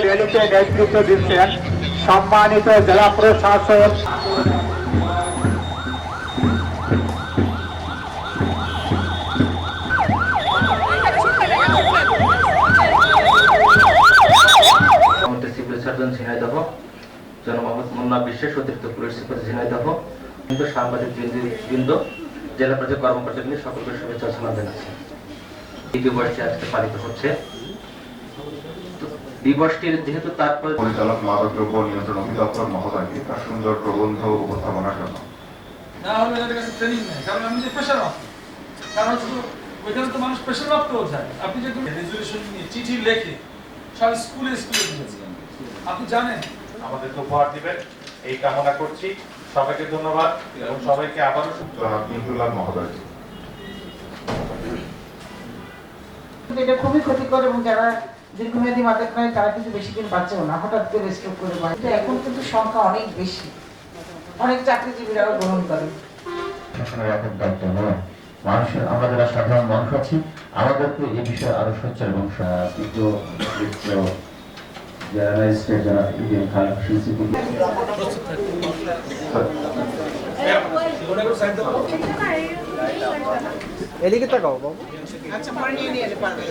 র্যালিতে নেতৃত্ব দিচ্ছেন সম্মানিত জেলা প্রশাসক সিভিল সার্জন ঝিনাইদহ, জনাব মোহাম্মদ মুন্না বিশ্বাস, অতিরিক্ত পুলিশ সুপার ঝিনাইদহ, সাংবাদিক বৃন্দ, জেলা পর্যায়ে কর্মকর্তাদের সকলকে শুভেচ্ছা জানাচ্ছি। এই দিবসটি আজকে পালিত হচ্ছে। দিবসটির যেহেতু তারপর পরিচালক মাদক দ্রব্য নিয়ন্ত্রণ অধিদপ্তর মহোদয়কে তার সুন্দর প্রবন্ধ উপস্থাপনার জন্য না হলে এদের কাছে ট্রেনিং নেই, কারণ আমি যে প্রেশার অফ, কারণ শুধু ওইখানে তো মানুষ প্রেশার অফ তো যায়। আপনি যে রেজলিউশন নিয়ে চিঠি লেখে সব স্কুলে দিয়েছিলেন, আপনি জানেন আমাদেরকে উপহার দিবেন এই কামনা করছি। সবাইকে ধন্যবাদ এবং সবাইকে আবারও ইন্দ্রলাল মহোদয়। এটা খুবই ক্ষতিকর এবং যারা দীর্ঘমেয়াদী মাদক নেয় তারা কিন্তু বেশি দিন বাঁচেও না, হঠাৎ করে স্ট্রোক করে মারে। কিন্তু এখন কিন্তু সংখ্যা অনেক বেশি, অনেক চাকরিজীবীরাও গ্রহণ করে। মানুষের, আমরা যারা সাধারণ মানুষ আছি, আমাদেরকে এই বিষয়ে আরো সোচ্চার এবং এদিকে তাকাও বাবু। আচ্ছা, পরে নিয়ে নিয়ে পারবে।